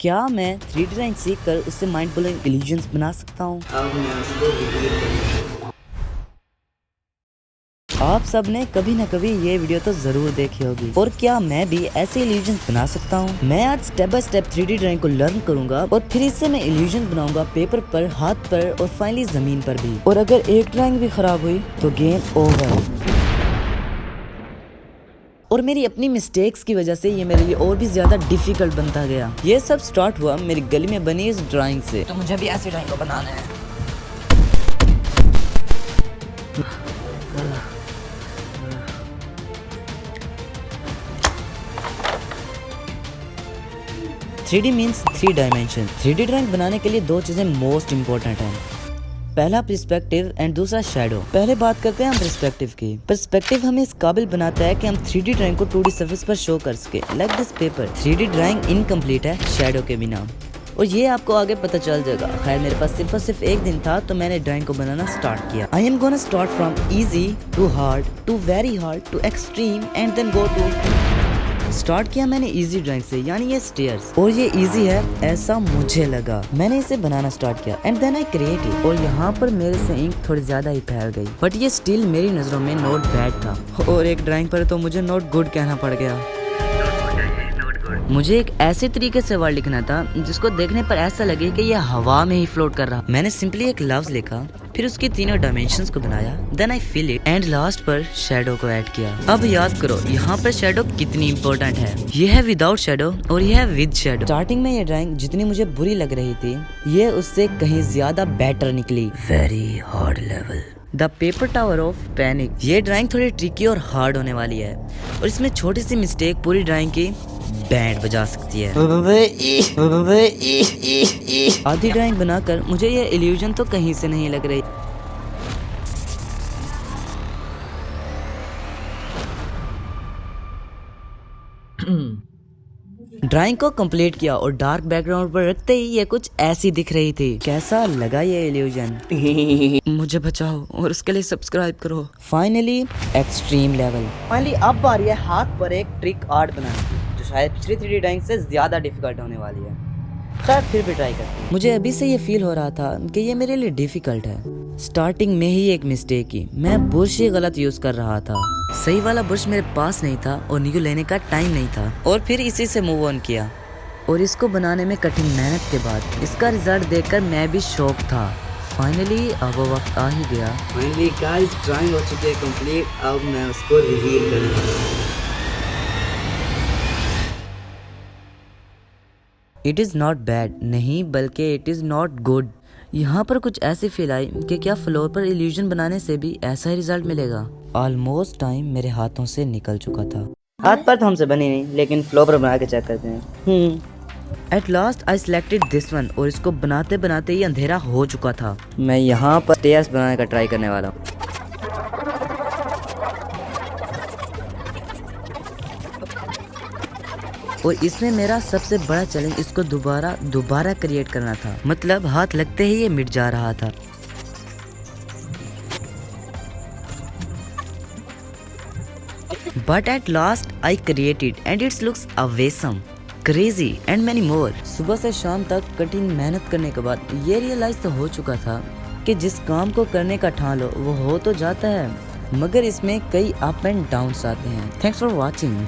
क्या मैं 3D drawing सीख कर उससे माइंड ब्लोइंग इल्यूजन्स बना सकता हूँ? आप सब ने कभी न कभी ये वीडियो तो जरूर देखी होगी। और क्या मैं भी ऐसे इल्यूजन्स बना सकता हूँ? मैं आज step by step 3D drawing को लर्न करूंगा और फिर इससे मैं इल्यूजन बनाऊंगा पेपर पर, हाथ पर और फाइनली जमीन पर भी। और अगर एक ड्राइंग भी खराब हुई तो गेम ओवर। और मेरी अपनी मिस्टेक्स की वजह से ये मेरे लिए और भी ज्यादा डिफिकल्ट बनता गया। ये सब स्टार्ट हुआ मेरी गली में बनी इस ड्राइंग से। तो मुझे भी ऐसी ड्राइंग को बनाना है। 3D means 3 dimension. 3D drawing बनाने के लिए दो चीजें मोस्ट इम्पोर्टेंट हैं। पहला पर्सपेक्टिव एंड दूसरा शैडो। पहले बात करते हैं हम पर्सपेक्टिव की। पर्सपेक्टिव हमें इस काबिल बनाता है कि हम 3D ड्राइंग को 2D सरफेस पर शो कर सके। Like this paper. 3D drawing incomplete है शैडो के बिना, और ये आपको आगे पता चल जाएगा। खैर मेरे पास सिर्फ और सिर्फ एक दिन था तो मैंने ड्राइंग को बनाना स्टार्ट किया। I am gonna start from easy to hard to very hard to extreme and then go to. Start किया मैंने इजी ड्राइंग से, यानी ये स्टेयर्स, और ये इजी है ऐसा मुझे लगा। मैंने इसे बनाना स्टार्ट किया and then I create it. और यहाँ पर मेरे से इंक थोड़ी ज्यादा ही फैल गई, बट ये स्टिल मेरी नजरों में नोट बैड था। और एक ड्राइंग पर तो मुझे नोट गुड कहना पड़ गया। मुझे एक ऐसे तरीके से वर्ड लिखना था जिसको देखने पर ऐसा लगे कि ये हवा में ही फ्लोट कर रहा। मैंने सिंपली एक लफ्ज लिखा, फिर उसके तीनों डायमेंशंस को बनाया, then I fill it and last पर शैडो को ऐड किया। अब याद करो यहाँ पर शैडो कितनी इंपॉर्टेंट है। ये है विदाउट शैडो और ये है विद शैडो। स्टार्टिंग में ये ड्राइंग जितनी मुझे बुरी लग रही थी, ये उससे कहीं ज्यादा बेटर निकली। Very hard level. The paper tower of panic. ये ड्राइंग थोड़ी ट्रिकी और हार्ड होने वाली है, और इसमें छोटी सी मिस्टेक पूरी ड्राइंग की बैंड बजा सकती है। आधी ड्राइंग बनाकर मुझे ये इल्यूजन तो कहीं से नहीं लग रही। ड्राइंग को कंप्लीट किया और डार्क बैकग्राउंड पर रखते ही ये कुछ ऐसी दिख रही थी। कैसा लगा ये इल्यूजन? मुझे बचाओ और उसके लिए सब्सक्राइब करो। Finally extreme level. फाइनली अब आ रही है हाथ पर एक ट्रिक आर्ट बनाने की, जो शायद पिछली 3D ड्राइंग से ज्यादा डिफिकल्ट होने वाली है। शायद फिर भी ट्राई करते हैं। मुझे अभी से ये फील हो रहा था कि ये मेरे लिए डिफिकल्ट है। स्टार्टिंग में ही एक मिस्टेक की, मैं ब्रश ही गलत यूज कर रहा था। सही वाला ब्रश मेरे पास नहीं था और न्यू लेने का टाइम नहीं था, और फिर इसी से मूव ऑन किया। और इसको बनाने में कठिन मेहनत के बाद इसका रिजल्ट देखकर मैं भी शॉक था। फाइनली अब वो वक्त आ ही गया। फाइनली गाइस ड्राइंग हो चुकी है कंप्लीट। अब मैं उसको रिवील करूंगा। इट इज़ नॉट बैड, नहीं बल्कि इट इज़ नॉट गुड। यहाँ पर कुछ ऐसी फील आई कि क्या फ्लोर पर इल्यूजन बनाने से भी ऐसा ही रिजल्ट मिलेगा। ऑलमोस्ट टाइम मेरे हाथों से निकल चुका था। हाथ पर तो हमसे बनी नहीं, लेकिन फ्लोर पर बना के चेक करते हैं। At last I selected this one, और इसको बनाते बनाते ही अंधेरा हो चुका था। मैं यहाँ पर स्टेयर्स बनाने का ट्राई करने वाला हूँ। और इसमें मेरा सबसे बड़ा चैलेंज इसको दोबारा क्रिएट करना था। मतलब हाथ लगते ही ये मिट जा रहा था। But at last I created and it's looks awesome, crazy and many more. सुबह से शाम तक कठिन मेहनत करने के बाद ये रियलाइज तो हो चुका था कि जिस काम को करने का ठान लो वो हो तो जाता है, मगर इसमें कई अप एंड डाउन्स आते हैं। Thanks for watching.